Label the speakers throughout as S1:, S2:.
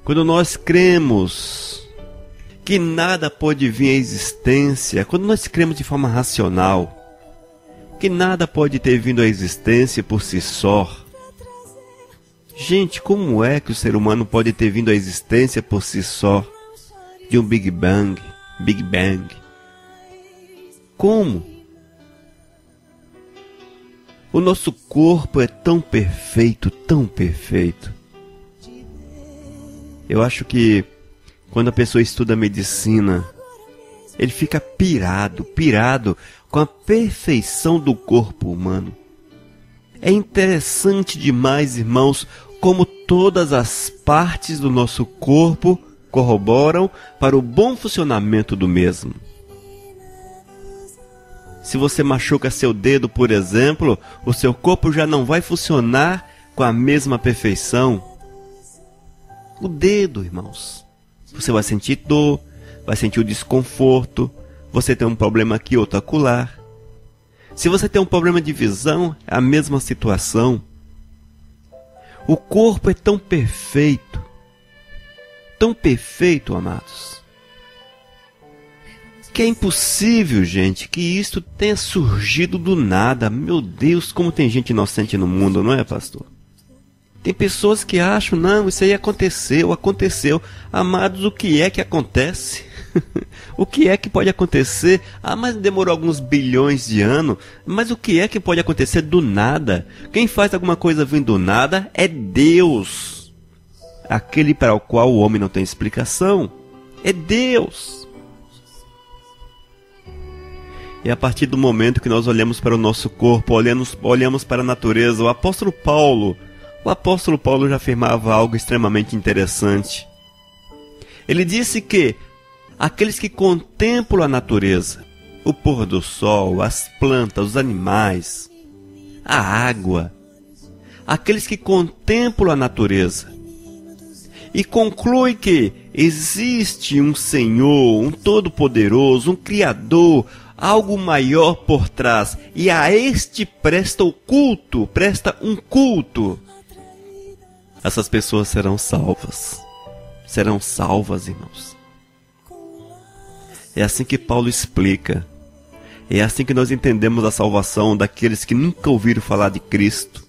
S1: quando nós cremos que nada pode vir à existência, quando nós cremos de forma racional, que nada pode ter vindo à existência por si só. Gente, como é que o ser humano pode ter vindo à existência por si só? De um Big Bang? Big Bang. Como? O nosso corpo é tão perfeito, tão perfeito. Eu acho que quando a pessoa estuda medicina, ele fica pirado com a perfeição do corpo humano. É interessante demais, irmãos, como todas as partes do nosso corpo corroboram para o bom funcionamento do mesmo. Se você machuca seu dedo, por exemplo, o seu corpo já não vai funcionar com a mesma perfeição. O dedo, irmãos. Você vai sentir dor, vai sentir o desconforto, você tem um problema aqui, outro acolá. Se você tem um problema de visão, é a mesma situação. O corpo é tão perfeito, amados, que é impossível, gente, que isto tenha surgido do nada. Meu Deus, como tem gente inocente no mundo, não é, pastor? Tem pessoas que acham, não, isso aí aconteceu. Amados, o que é que acontece? O que é que pode acontecer? Ah, mas demorou alguns bilhões de anos. Mas o que é que pode acontecer do nada? Quem faz alguma coisa vindo do nada é Deus. Aquele para o qual o homem não tem explicação. É Deus. E a partir do momento que nós olhamos para o nosso corpo, olhamos para a natureza, o apóstolo Paulo já afirmava algo extremamente interessante. Ele disse que aqueles que contemplam a natureza, o pôr do sol, as plantas, os animais, a água, aqueles que contemplam a natureza e concluem que existe um Senhor, um Todo-Poderoso, um Criador, algo maior por trás, e a este presta um culto, essas pessoas serão salvas. Serão salvas, irmãos. É assim que Paulo explica. É assim que nós entendemos a salvação daqueles que nunca ouviram falar de Cristo,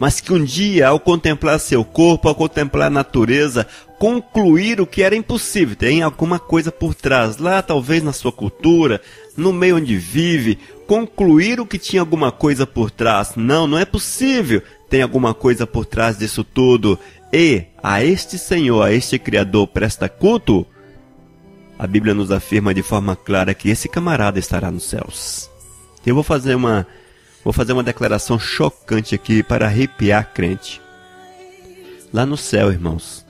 S1: mas que um dia, ao contemplar seu corpo, ao contemplar a natureza, concluíram que era impossível. Tem alguma coisa por trás, lá talvez na sua cultura, no meio onde vive, concluíram que tinha alguma coisa por trás. Não é possível. Tem alguma coisa por trás disso tudo. E a este Senhor, a este Criador presta culto. A Bíblia nos afirma de forma clara que esse camarada estará nos céus. Eu vou fazer uma declaração chocante aqui para arrepiar a crente. Lá no céu, irmãos,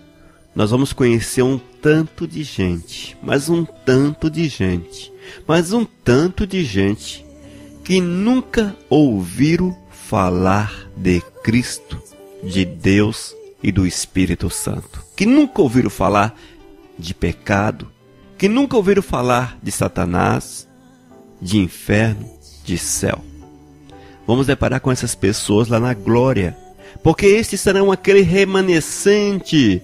S1: nós vamos conhecer um tanto de gente, mas um tanto de gente que nunca ouviram falar de Cristo, de Deus e do Espírito Santo. Que nunca ouviram falar de pecado, que nunca ouviram falar de Satanás, de inferno, de céu. Vamos deparar com essas pessoas lá na glória, porque estes serão aquele remanescente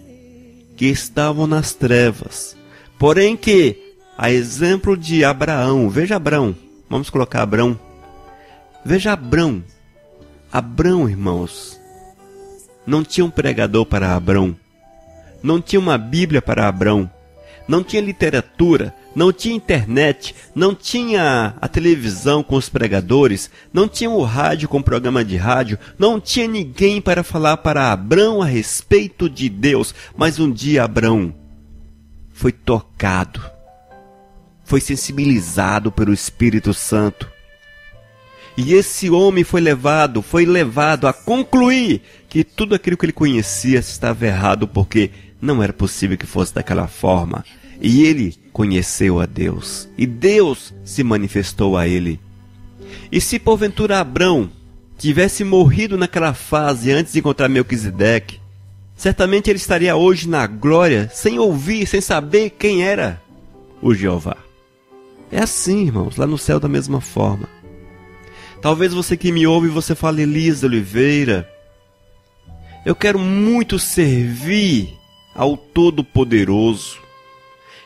S1: que estavam nas trevas, porém que, a exemplo de Abraão, veja Abraão, vamos colocar Abraão, veja Abraão, irmãos, não tinha um pregador para Abraão, não tinha uma Bíblia para Abraão, não tinha literatura, não tinha internet, não tinha a televisão com os pregadores, não tinha o rádio com o programa de rádio, não tinha ninguém para falar para Abraão a respeito de Deus. Mas um dia Abraão foi tocado, foi sensibilizado pelo Espírito Santo. E esse homem foi levado a concluir que tudo aquilo que ele conhecia estava errado, porque não era possível que fosse daquela forma. E ele conheceu a Deus, e Deus se manifestou a ele. E se porventura Abraão tivesse morrido naquela fase antes de encontrar Melquisedeque, certamente ele estaria hoje na glória, sem ouvir, sem saber quem era o Jeová. É assim, irmãos, lá no céu da mesma forma. Talvez você que me ouve, você fale, Elisa Oliveira, eu quero muito servir ao Todo-Poderoso.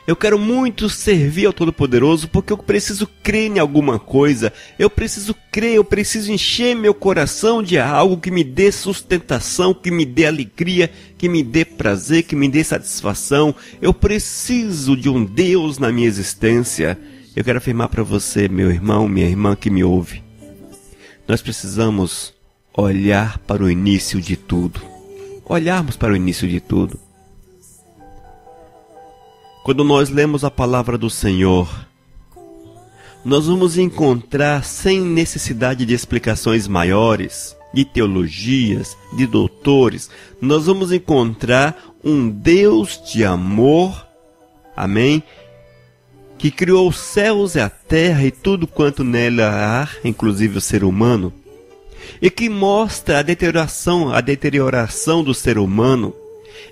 S1: Eu quero muito servir ao Todo-Poderoso porque eu preciso crer em alguma coisa. Eu preciso crer, eu preciso encher meu coração de algo que me dê sustentação, que me dê alegria, que me dê prazer, que me dê satisfação. Eu preciso de um Deus na minha existência. Eu quero afirmar para você, meu irmão, minha irmã que me ouve. Nós precisamos olhar para o início de tudo. Olharmos para o início de tudo. Quando nós lemos a palavra do Senhor, nós vamos encontrar, sem necessidade de explicações maiores, de teologias, de doutores, nós vamos encontrar um Deus de amor, amém? Que criou os céus e a terra e tudo quanto nela há, inclusive o ser humano, e que mostra a deterioração do ser humano,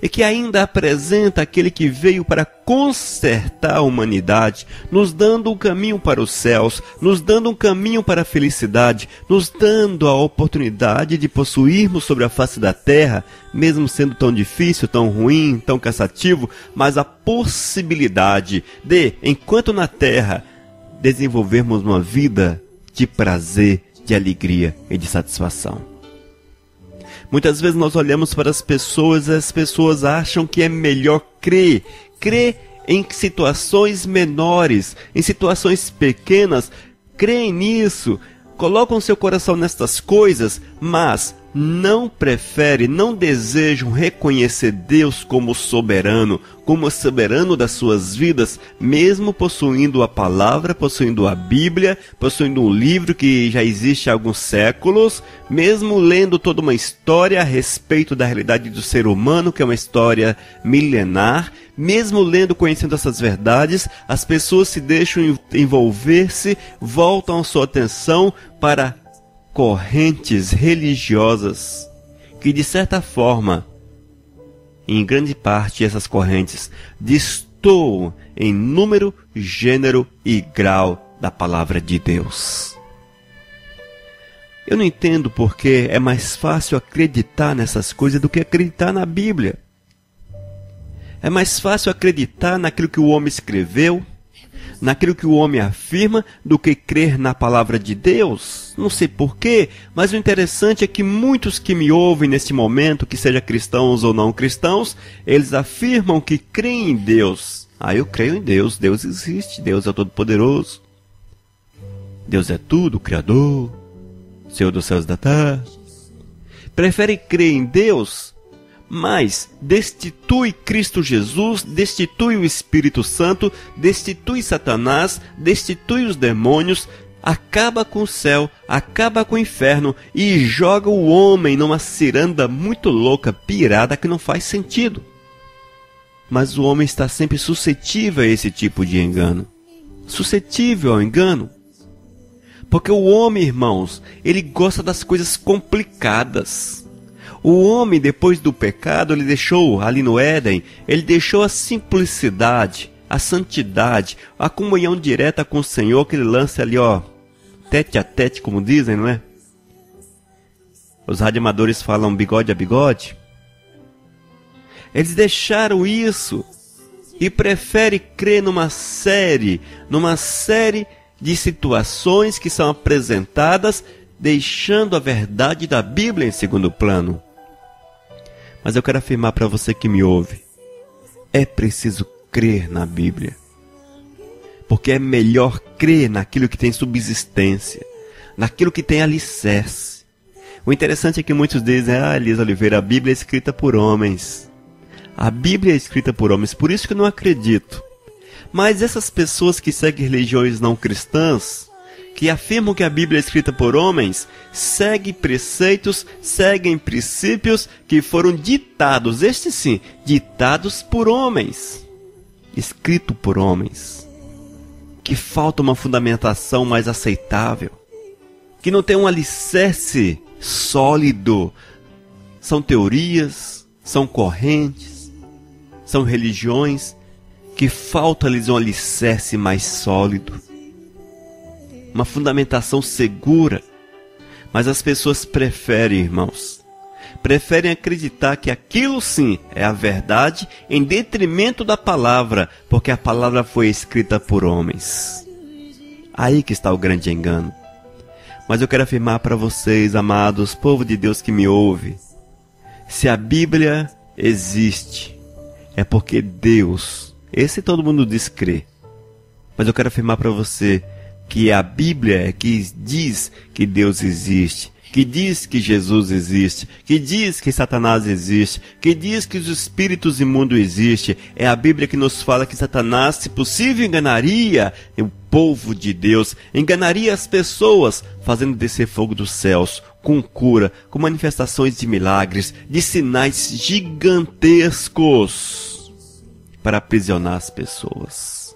S1: e que ainda apresenta aquele que veio para consertar a humanidade, nos dando um caminho para os céus, nos dando um caminho para a felicidade, nos dando a oportunidade de possuirmos sobre a face da terra, mesmo sendo tão difícil, tão ruim, tão cansativo, mas a possibilidade de, enquanto na terra, desenvolvermos uma vida de prazer, de alegria e de satisfação. Muitas vezes nós olhamos para as pessoas e as pessoas acham que é melhor crer em situações menores, em situações pequenas, creem nisso, colocam seu coração nestas coisas, mas não preferem, não desejam reconhecer Deus como soberano das suas vidas, mesmo possuindo a palavra, possuindo a Bíblia, possuindo um livro que já existe há alguns séculos, mesmo lendo toda uma história a respeito da realidade do ser humano, que é uma história milenar, mesmo lendo, conhecendo essas verdades, as pessoas se deixam envolver-se, voltam a sua atenção para correntes religiosas que, de certa forma, em grande parte essas correntes destoam em número, gênero e grau da palavra de Deus. Eu não entendo porque é mais fácil acreditar nessas coisas do que acreditar na Bíblia. É mais fácil acreditar naquilo que o homem escreveu, naquilo que o homem afirma, do que crer na palavra de Deus. Não sei porquê, mas o interessante é que muitos que me ouvem neste momento, que sejam cristãos ou não cristãos, eles afirmam que creem em Deus. Eu creio em Deus, Deus existe, Deus é o Todo-Poderoso. Deus é tudo, Criador, Senhor dos céus e da terra. Preferem crer em Deus, mas destitui Cristo Jesus, destitui o Espírito Santo, destitui Satanás, destitui os demônios, acaba com o céu, acaba com o inferno e joga o homem numa ciranda muito louca, pirada, que não faz sentido. Mas o homem está sempre suscetível a esse tipo de engano. Suscetível ao engano. Porque o homem, irmãos, ele gosta das coisas complicadas. O homem, depois do pecado, ele deixou, ali no Éden, ele deixou a simplicidade, a santidade, a comunhão direta com o Senhor, que ele lança ali, tete a tete, como dizem, não é? Os radioamadores falam bigode a bigode. Eles deixaram isso e preferem crer numa série de situações que são apresentadas, deixando a verdade da Bíblia em segundo plano. Mas eu quero afirmar para você que me ouve, é preciso crer na Bíblia. Porque é melhor crer naquilo que tem subsistência, naquilo que tem alicerce. O interessante é que muitos dizem, Elias Oliveira, a Bíblia é escrita por homens. A Bíblia é escrita por homens, por isso que eu não acredito. Mas essas pessoas que seguem religiões não cristãs, que afirmam que a Bíblia é escrita por homens, seguem preceitos, seguem princípios que foram ditados, estes sim, ditados por homens, escrito por homens, que falta uma fundamentação mais aceitável, que não tem um alicerce sólido. São teorias, são correntes, são religiões que falta-lhes um alicerce mais sólido, uma fundamentação segura. Mas as pessoas preferem, irmãos, preferem acreditar que aquilo sim é a verdade em detrimento da palavra, porque a palavra foi escrita por homens. Aí que está o grande engano. Mas eu quero afirmar para vocês, amados, povo de Deus que me ouve, se a Bíblia existe, é porque Deus, esse todo mundo diz crer, mas eu quero afirmar para você que a Bíblia é que diz que Deus existe, que diz que Jesus existe, que diz que Satanás existe, que diz que os espíritos imundos existem. É a Bíblia que nos fala que Satanás, se possível, enganaria o povo de Deus, enganaria as pessoas, fazendo descer fogo dos céus, com cura, com manifestações de milagres, de sinais gigantescos, para aprisionar as pessoas.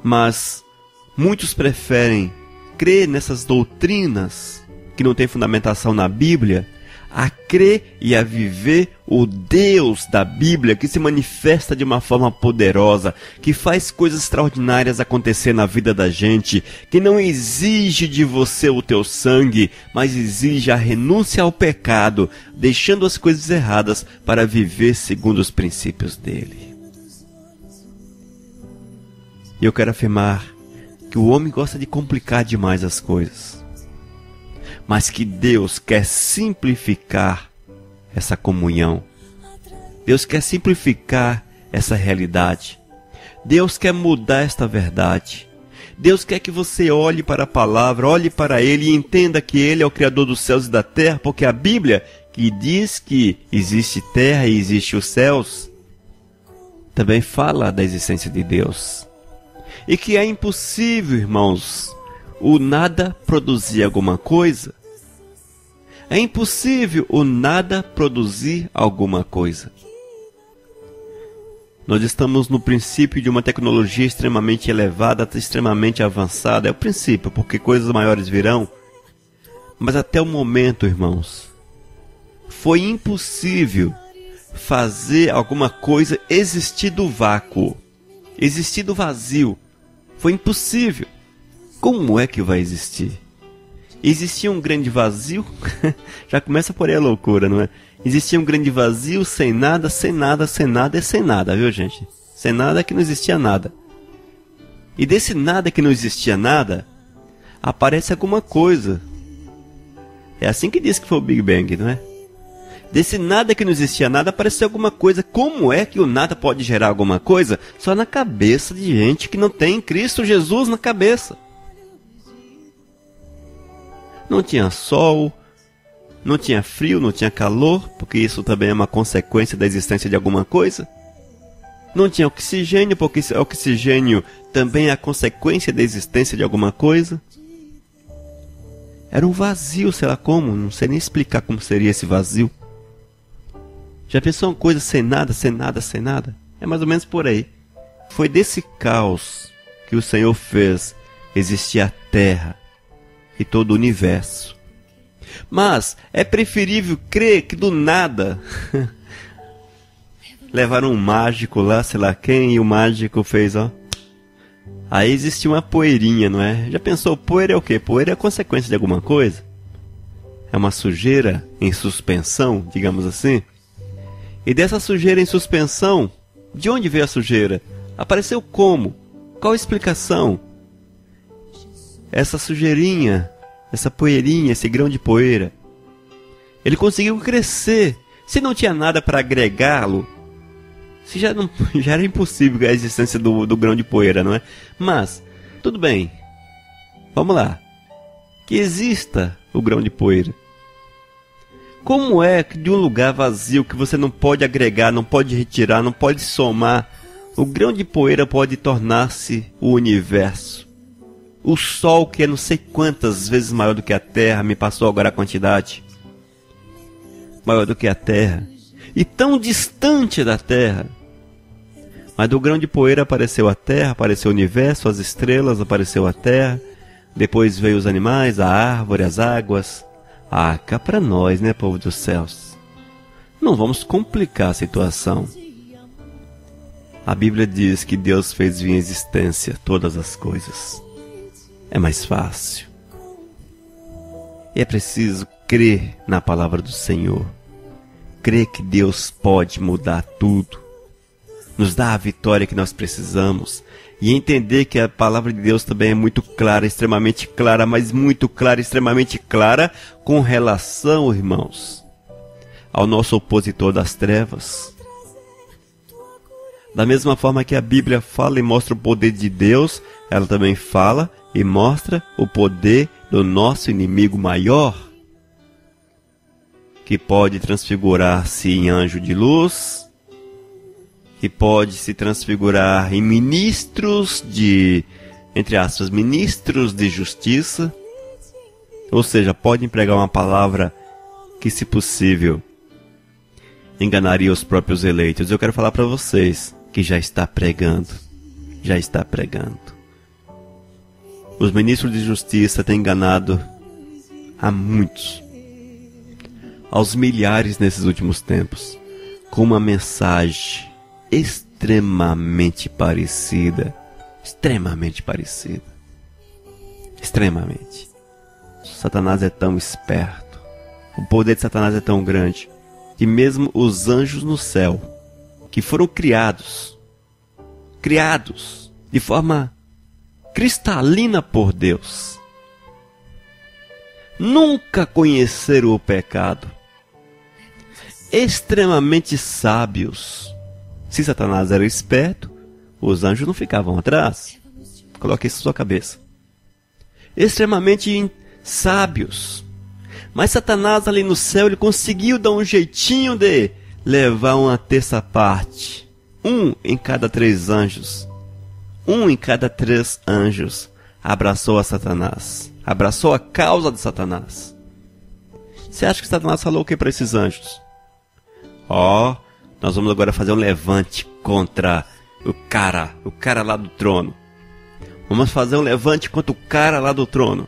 S1: Mas muitos preferem crer nessas doutrinas que não têm fundamentação na Bíblia, a crer e a viver o Deus da Bíblia, que se manifesta de uma forma poderosa, que faz coisas extraordinárias acontecer na vida da gente, que não exige de você o teu sangue, mas exige a renúncia ao pecado, deixando as coisas erradas para viver segundo os princípios dele. E eu quero afirmar que o homem gosta de complicar demais as coisas, mas que Deus quer simplificar essa comunhão. Deus quer simplificar essa realidade. Deus quer mudar esta verdade. Deus quer que você olhe para a palavra, olhe para Ele e entenda que Ele é o Criador dos céus e da terra, porque a Bíblia, que diz que existe terra e existe os céus, também fala da existência de Deus. E que é impossível, irmãos, o nada produzir alguma coisa. É impossível o nada produzir alguma coisa. Nós estamos no princípio de uma tecnologia extremamente elevada, extremamente avançada. É o princípio, porque coisas maiores virão. Mas até o momento, irmãos, foi impossível fazer alguma coisa existir do vácuo, existir do vazio. Foi impossível. Como é que vai existir? Existia um grande vazio? Já começa por aí a loucura, não é? Existia um grande vazio, sem nada, sem nada, sem nada e sem nada, viu, gente? Sem nada que não existia nada. E desse nada que não existia nada, aparece alguma coisa. É assim que diz que foi o Big Bang, não é? Desse nada que não existia nada, apareceu alguma coisa. Como é que o nada pode gerar alguma coisa? Só na cabeça de gente que não tem Cristo Jesus na cabeça. Não tinha sol, não tinha frio, não tinha calor, porque isso também é uma consequência da existência de alguma coisa. Não tinha oxigênio, porque oxigênio também é a consequência da existência de alguma coisa. Era um vazio, sei lá como, não sei nem explicar como seria esse vazio. Já pensou uma coisa sem nada, sem nada, sem nada? É mais ou menos por aí. Foi desse caos que o Senhor fez existir a terra e todo o universo. Mas é preferível crer que do nada levaram um mágico lá, sei lá quem, e o mágico fez, ó. Aí existiu uma poeirinha, não é? Já pensou, poeira é o quê? Poeira é a consequência de alguma coisa? É uma sujeira em suspensão, digamos assim? E dessa sujeira em suspensão, de onde veio a sujeira? Apareceu como? Qual a explicação? Essa sujeirinha, essa poeirinha, esse grão de poeira, ele conseguiu crescer. Se não tinha nada para agregá-lo, se já era impossível a existência do grão de poeira, não é? Mas, tudo bem, vamos lá. Que exista o grão de poeira. Como é que de um lugar vazio que você não pode agregar, não pode retirar, não pode somar, o grão de poeira pode tornar-se o universo? O Sol, que é não sei quantas vezes maior do que a Terra, me passou agora a quantidade. Maior do que a Terra. E tão distante da Terra. Mas do grão de poeira apareceu a Terra, apareceu o universo, as estrelas, apareceu a Terra. Depois veio os animais, a árvore, as águas. Ah, cá para nós, né, povo dos céus? Não vamos complicar a situação. A Bíblia diz que Deus fez vir à existência todas as coisas. É mais fácil. E é preciso crer na palavra do Senhor. Crer que Deus pode mudar tudo. Nos dar a vitória que nós precisamos. E entender que a palavra de Deus também é muito clara, extremamente clara, mas muito clara, extremamente clara, com relação, irmãos, ao nosso opositor das trevas. Da mesma forma que a Bíblia fala e mostra o poder de Deus, ela também fala e mostra o poder do nosso inimigo maior, que pode transfigurar-se em anjo de luz, que pode se transfigurar em ministros de, entre aspas, ministros de justiça, ou seja, pode empregar uma palavra que, se possível, enganaria os próprios eleitos. Eu quero falar para vocês que já está pregando. Os ministros de justiça têm enganado a muitos, aos milhares nesses últimos tempos, com uma mensagem extremamente parecida. Satanás é tão esperto, o poder de Satanás é tão grande, que mesmo os anjos no céu, que foram criados de forma cristalina por Deus, nunca conheceram o pecado, extremamente sábios. Se Satanás era esperto, os anjos não ficavam atrás. Coloque isso na sua cabeça. Extremamente sábios. Mas Satanás ali no céu, ele conseguiu dar um jeitinho de levar uma terça parte. 1 em cada 3 anjos. 1 em cada 3 anjos abraçou a Satanás. Abraçou a causa de Satanás. Você acha que Satanás falou o que para esses anjos? Nós vamos agora fazer um levante contra o cara lá do trono. Vamos fazer um levante contra o cara lá do trono.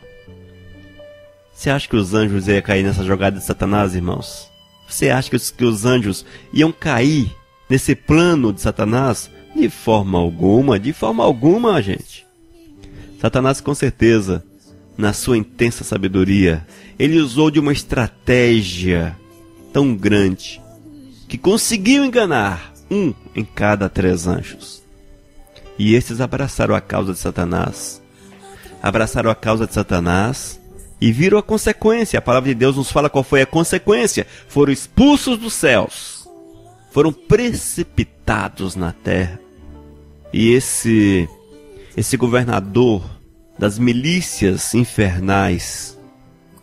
S1: Você acha que os anjos iam cair nessa jogada de Satanás, irmãos? Você acha que os anjos iam cair nesse plano de Satanás? De forma alguma, gente. Satanás, com certeza, na sua intensa sabedoria, ele usou de uma estratégia tão grande que conseguiu enganar 1 em cada 3 anjos. E estes abraçaram a causa de Satanás. E viram a consequência. A palavra de Deus nos fala qual foi a consequência. Foram expulsos dos céus. Foram precipitados na terra. E esse governador das milícias infernais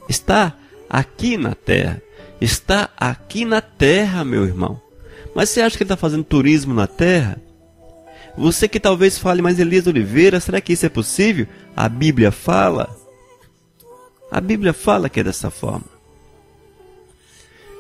S1: está aqui na terra. Está aqui na terra, meu irmão. Mas você acha que ele está fazendo turismo na terra? Você que talvez fale, mas Elias Oliveira, será que isso é possível? A Bíblia fala. A Bíblia fala que é dessa forma.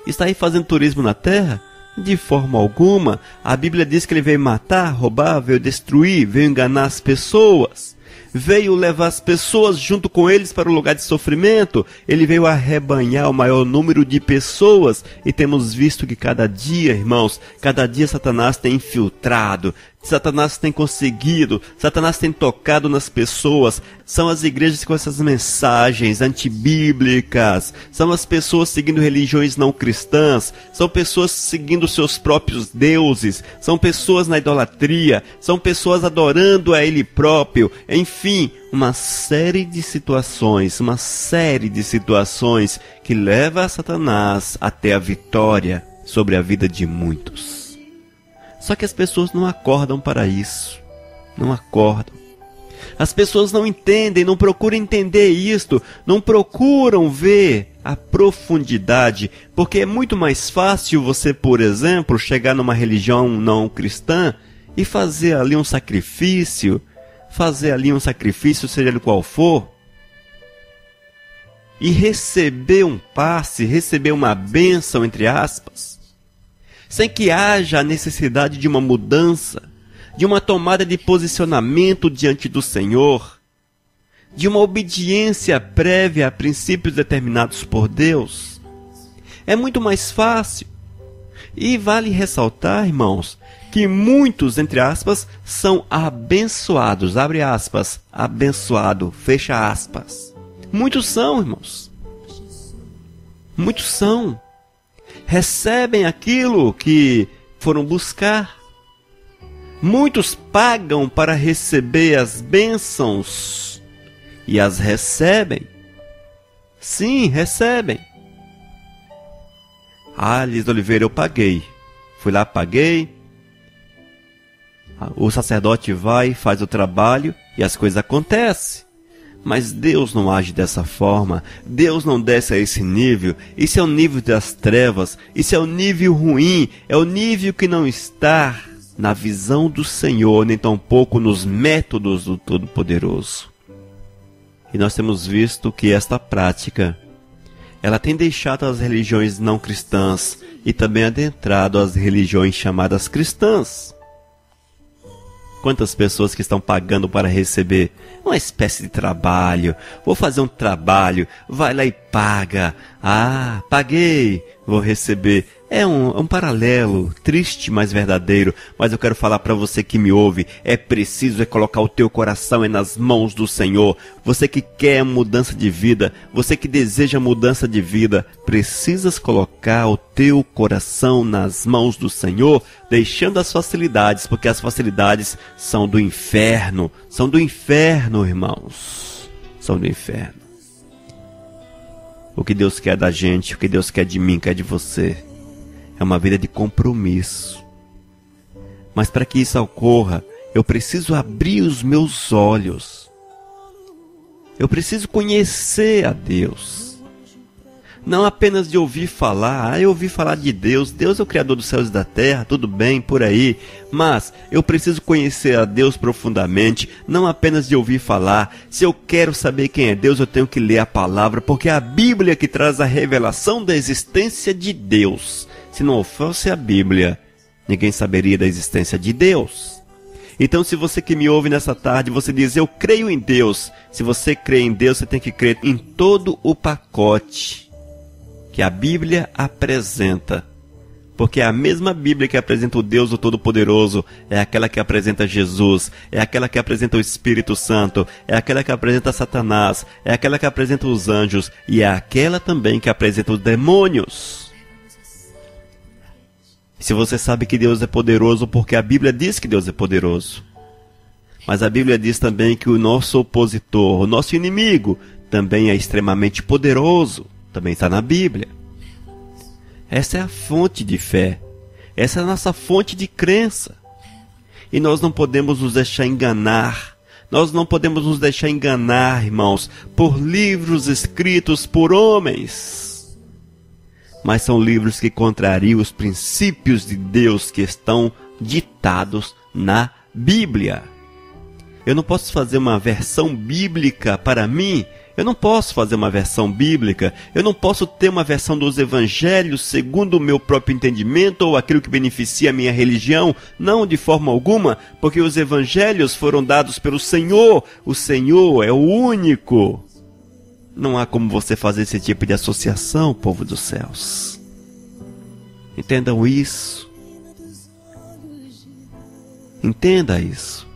S1: Está aí fazendo turismo na terra? De forma alguma. A Bíblia diz que ele veio matar, roubar, veio destruir, veio enganar as pessoas. Veio levar as pessoas junto com eles para o lugar de sofrimento. Ele veio arrebanhar o maior número de pessoas. E temos visto que cada dia, irmãos, cada dia Satanás tem infiltrado. Satanás tem conseguido, Satanás tem tocado nas pessoas. São as igrejas com essas mensagens antibíblicas. São as pessoas seguindo religiões não cristãs. São pessoas seguindo seus próprios deuses. São pessoas na idolatria. São pessoas adorando a ele próprio. Enfim, uma série de situações que leva a Satanás até a vitória sobre a vida de muitos. Só que as pessoas não acordam para isso. Não acordam. As pessoas não entendem, não procuram entender isto, não procuram ver a profundidade, porque é muito mais fácil você, por exemplo, chegar numa religião não cristã e fazer ali um sacrifício, seja ele qual for, e receber um passe, receber uma bênção, entre aspas, sem que haja a necessidade de uma mudança, de uma tomada de posicionamento diante do Senhor, de uma obediência prévia a princípios determinados por Deus. É muito mais fácil. E vale ressaltar, irmãos, que muitos, entre aspas, são abençoados, abre aspas, abençoado, fecha aspas. Muitos são, irmãos. Muitos são. Recebem aquilo que foram buscar. Muitos pagam para receber as bênçãos e as recebem. Sim, recebem. Liz Oliveira, eu paguei. Fui lá, paguei. O sacerdote vai, faz o trabalho e as coisas acontecem. Mas Deus não age dessa forma. Deus não desce a esse nível. Isso é o nível das trevas. Isso é o nível ruim. É o nível que não está na visão do Senhor, nem tampouco nos métodos do Todo-Poderoso. E nós temos visto que esta prática, ela tem deixado as religiões não cristãs e também adentrado as religiões chamadas cristãs. Quantas pessoas que estão pagando para receber uma espécie de trabalho. Vou fazer um trabalho, vai lá e paga. Paguei, vou receber. É um paralelo, triste, mas verdadeiro. Mas eu quero falar para você que me ouve, é preciso colocar o teu coração nas mãos do Senhor. Você que quer mudança de vida, você que deseja mudança de vida, precisas colocar o teu coração nas mãos do Senhor, deixando as facilidades, porque as facilidades são do inferno. São do inferno, irmãos. São do inferno. O que Deus quer da gente, o que Deus quer de mim, quer de você, é uma vida de compromisso. Mas para que isso ocorra, eu preciso abrir os meus olhos. Eu preciso conhecer a Deus. Não apenas de ouvir falar. Eu ouvi falar de Deus. Deus é o Criador dos céus e da terra, tudo bem, por aí. Mas eu preciso conhecer a Deus profundamente, não apenas de ouvir falar. Se eu quero saber quem é Deus, eu tenho que ler a palavra, porque é a Bíblia que traz a revelação da existência de Deus. Se não fosse a Bíblia, ninguém saberia da existência de Deus. Então, se você que me ouve nessa tarde, você diz, eu creio em Deus. Se você crê em Deus, você tem que crer em todo o pacote que a Bíblia apresenta. Porque é a mesma Bíblia que apresenta o Deus o Todo-Poderoso, é aquela que apresenta Jesus, é aquela que apresenta o Espírito Santo, é aquela que apresenta Satanás, é aquela que apresenta os anjos, e é aquela também que apresenta os demônios. Se você sabe que Deus é poderoso, porque a Bíblia diz que Deus é poderoso. Mas a Bíblia diz também que o nosso opositor, o nosso inimigo, também é extremamente poderoso. Também está na Bíblia. Essa é a fonte de fé. Essa é a nossa fonte de crença. E nós não podemos nos deixar enganar. Nós não podemos nos deixar enganar, irmãos, por livros escritos por homens. Mas são livros que contrariam os princípios de Deus que estão ditados na Bíblia. Eu não posso fazer uma versão bíblica para mim. Eu não posso fazer uma versão bíblica. Eu não posso ter uma versão dos evangelhos segundo o meu próprio entendimento ou aquilo que beneficia a minha religião. Não, de forma alguma, porque os evangelhos foram dados pelo Senhor. O Senhor é o único. Não há como você fazer esse tipo de associação, povo dos céus. Entendam isso. Entenda isso.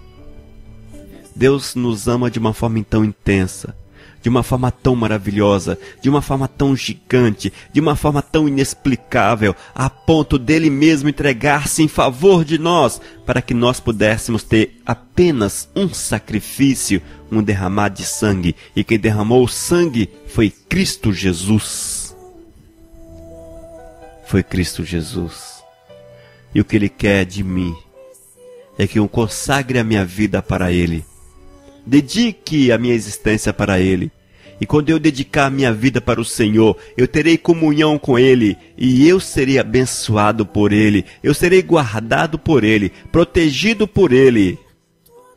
S1: Deus nos ama de uma forma tão intensa, de uma forma tão maravilhosa, de uma forma tão gigante, de uma forma tão inexplicável, a ponto dele mesmo entregar-se em favor de nós, para que nós pudéssemos ter apenas um sacrifício, um derramar de sangue. E quem derramou o sangue foi Cristo Jesus. Foi Cristo Jesus. E o que Ele quer de mim é que eu consagre a minha vida para Ele. Dedique a minha existência para Ele. E quando eu dedicar a minha vida para o Senhor, eu terei comunhão com Ele, e eu serei abençoado por Ele, eu serei guardado por Ele, protegido por Ele.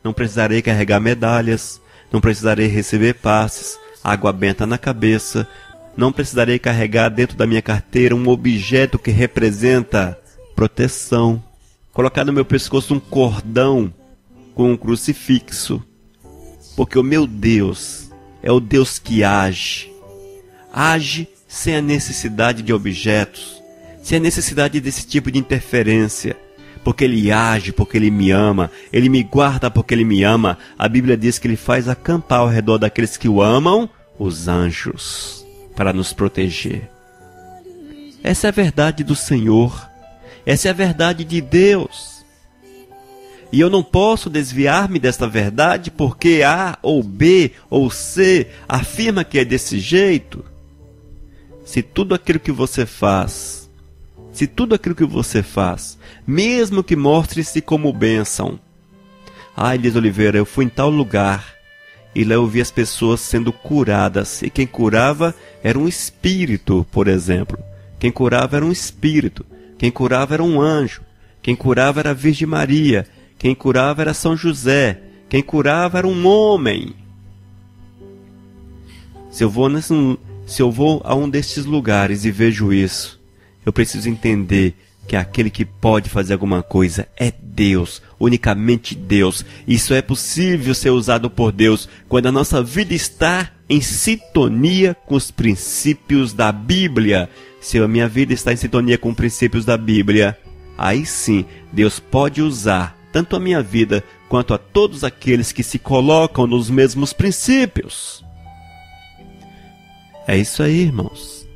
S1: Não precisarei carregar medalhas, não precisarei receber passes, água benta na cabeça, não precisarei carregar dentro da minha carteira um objeto que representa proteção, colocar no meu pescoço um cordão com um crucifixo, porque o meu Deus é o Deus que age sem a necessidade de objetos, sem a necessidade desse tipo de interferência, porque Ele age, porque Ele me ama, Ele me guarda porque Ele me ama. A Bíblia diz que Ele faz acampar ao redor daqueles que o amam, os anjos, para nos proteger. Essa é a verdade do Senhor. Essa é a verdade de Deus. E eu não posso desviar-me desta verdade porque A ou B ou C afirma que é desse jeito. Se tudo aquilo que você faz, mesmo que mostre-se como bênção. Elias Oliveira, eu fui em tal lugar e lá eu vi as pessoas sendo curadas. E quem curava era um espírito, por exemplo. Quem curava era um espírito. Quem curava era um anjo. Quem curava era a Virgem Maria. Quem curava era São José. Quem curava era um homem. Se eu vou a um destes lugares e vejo isso, eu preciso entender que aquele que pode fazer alguma coisa é Deus, unicamente Deus. Isso é possível ser usado por Deus quando a nossa vida está em sintonia com os princípios da Bíblia. Se a minha vida está em sintonia com os princípios da Bíblia, aí sim, Deus pode usar tanto a minha vida quanto a todos aqueles que se colocam nos mesmos princípios. É isso aí, irmãos.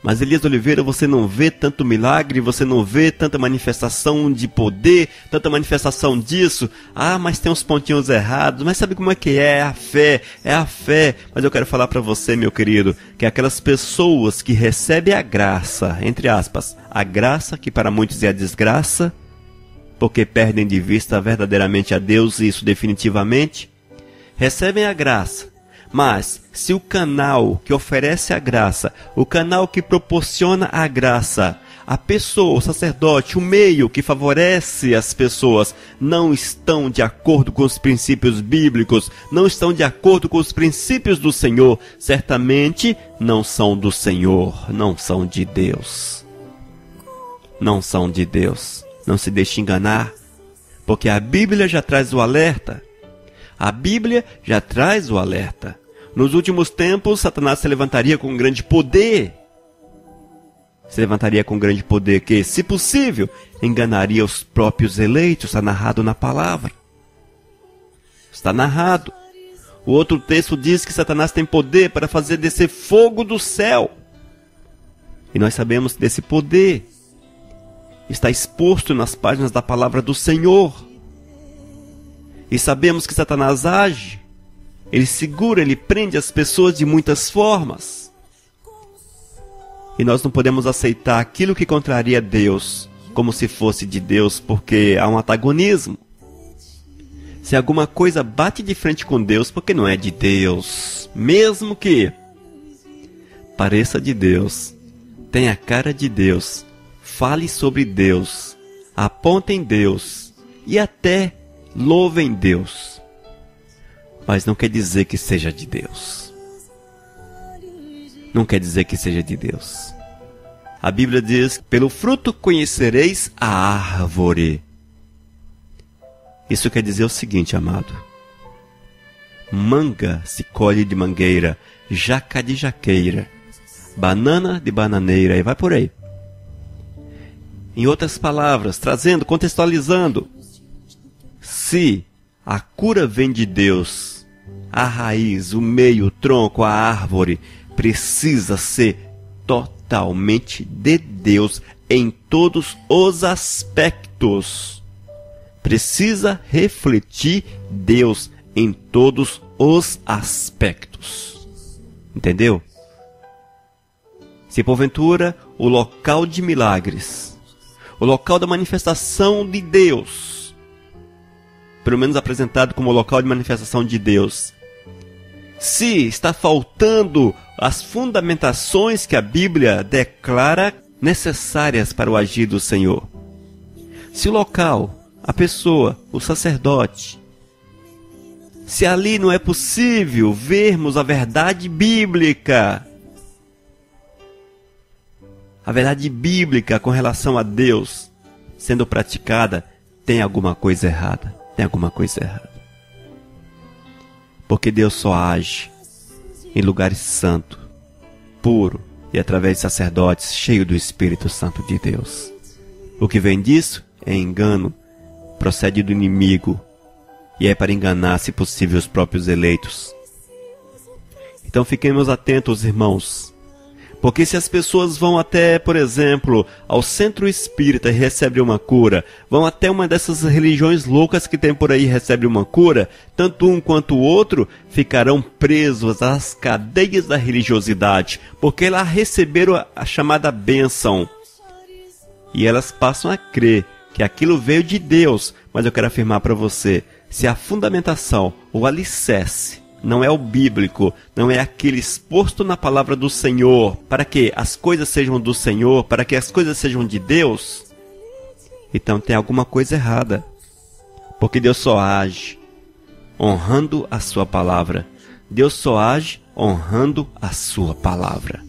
S1: Mas Elias Oliveira, você não vê tanto milagre, você não vê tanta manifestação de poder, tanta manifestação disso. Mas tem uns pontinhos errados. Mas sabe como é que é? É a fé. Mas eu quero falar para você, meu querido, que aquelas pessoas que recebem a graça, entre aspas, a graça que para muitos é a desgraça, porque perdem de vista verdadeiramente a Deus, e isso definitivamente, recebem a graça. Mas, se o canal que oferece a graça, o canal que proporciona a graça, a pessoa, o sacerdote, o meio que favorece as pessoas, não estão de acordo com os princípios bíblicos, não estão de acordo com os princípios do Senhor, certamente não são do Senhor, não são de Deus. Não são de Deus. Não se deixe enganar, porque a Bíblia já traz o alerta. A Bíblia já traz o alerta. Nos últimos tempos, Satanás se levantaria com grande poder. Se levantaria com grande poder que, se possível, enganaria os próprios eleitos. Está narrado na palavra. Está narrado. O outro texto diz que Satanás tem poder para fazer descer fogo do céu. E nós sabemos desse poder. Está exposto nas páginas da palavra do Senhor. E sabemos que Satanás age, ele segura, ele prende as pessoas de muitas formas. E nós não podemos aceitar aquilo que contraria Deus como se fosse de Deus, porque há um antagonismo. Se alguma coisa bate de frente com Deus, porque não é de Deus, mesmo que pareça de Deus, tenha a cara de Deus, fale sobre Deus, aponte em Deus e até louvem Deus, mas não quer dizer que seja de Deus. Não quer dizer que seja de Deus. A Bíblia diz: pelo fruto conhecereis a árvore. Isso quer dizer o seguinte, amado: manga se colhe de mangueira, jaca de jaqueira, banana de bananeira, e vai por aí. Em outras palavras, trazendo, contextualizando, se a cura vem de Deus, a raiz, o meio, o tronco, a árvore precisa ser totalmente de Deus em todos os aspectos. Precisa refletir Deus em todos os aspectos. Entendeu? Se porventura o local de milagres, o local da manifestação de Deus, pelo menos apresentado como local de manifestação de Deus, se está faltando as fundamentações que a Bíblia declara necessárias para o agir do Senhor, se o local, a pessoa, o sacerdote, se ali não é possível vermos a verdade bíblica, a verdade bíblica com relação a Deus sendo praticada, tem alguma coisa errada. Tem alguma coisa errada. Porque Deus só age em lugares santos, puro e através de sacerdotes cheios do Espírito Santo de Deus. O que vem disso é engano, procede do inimigo e é para enganar, se possível, os próprios eleitos. Então fiquemos atentos, irmãos. Porque se as pessoas vão até, por exemplo, ao centro espírita e recebem uma cura, vão até uma dessas religiões loucas que tem por aí e recebem uma cura, tanto um quanto o outro ficarão presos às cadeias da religiosidade, porque lá receberam a chamada bênção. E elas passam a crer que aquilo veio de Deus. Mas eu quero afirmar para você, se a fundamentação, o alicerce, não é o bíblico, não é aquele exposto na palavra do Senhor, para que as coisas sejam do Senhor, para que as coisas sejam de Deus, então tem alguma coisa errada. Porque Deus só age honrando a sua palavra. Deus só age honrando a sua palavra.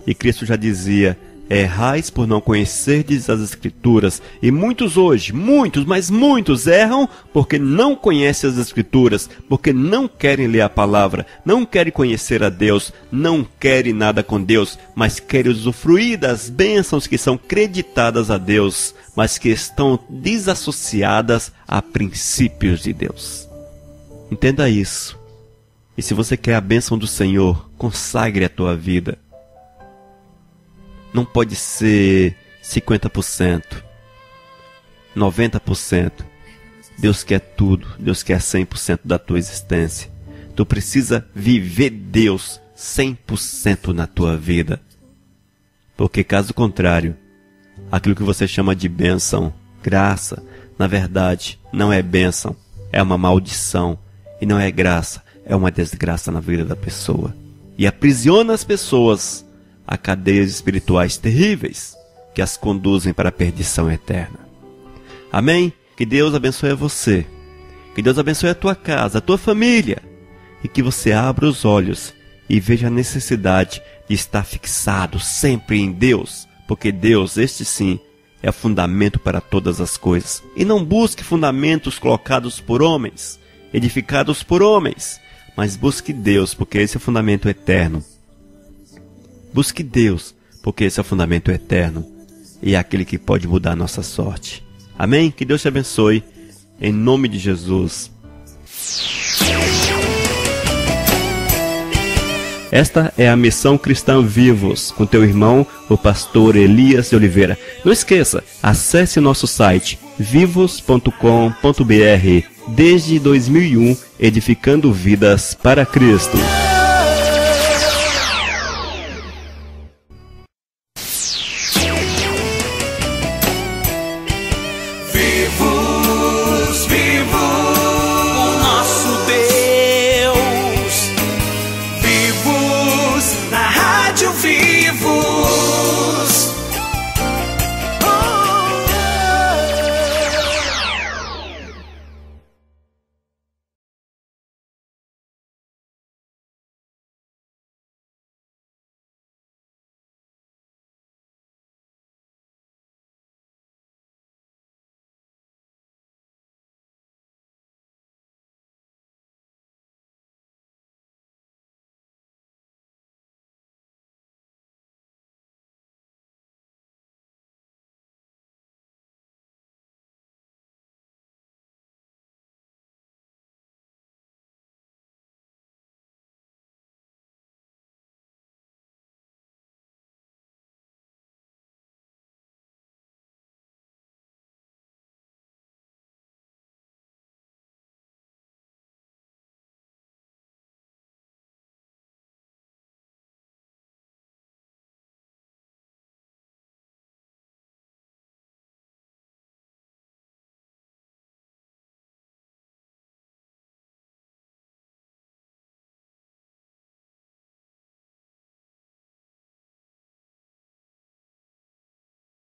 S1: E Cristo já dizia: errais por não conhecerdes as Escrituras. E muitos hoje, mas muitos erram porque não conhecem as Escrituras, porque não querem ler a palavra, não querem conhecer a Deus, não querem nada com Deus, mas querem usufruir das bênçãos que são creditadas a Deus, mas que estão desassociadas a princípios de Deus. Entenda isso. E se você quer a bênção do Senhor, consagre a tua vida. Não pode ser 50%, 90%. Deus quer tudo, Deus quer 100% da tua existência. Tu precisa viver Deus 100% na tua vida. Porque caso contrário, aquilo que você chama de bênção, graça, na verdade não é bênção, é uma maldição. E não é graça, é uma desgraça na vida da pessoa. E aprisiona as pessoas a cadeias espirituais terríveis que as conduzem para a perdição eterna. Amém? Que Deus abençoe a você. Que Deus abençoe a tua casa, a tua família. E que você abra os olhos e veja a necessidade de estar fixado sempre em Deus. Porque Deus, este sim, é o fundamento para todas as coisas. E não busque fundamentos colocados por homens, edificados por homens. Mas busque Deus, porque esse é o fundamento eterno. Busque Deus, porque esse é o fundamento eterno e é aquele que pode mudar a nossa sorte. Amém? Que Deus te abençoe, em nome de Jesus. Esta é a Missão Cristã Vivos, com teu irmão, o pastor Elias de Oliveira. Não esqueça, acesse o nosso site, vivos.com.br, desde 2001, edificando vidas para Cristo.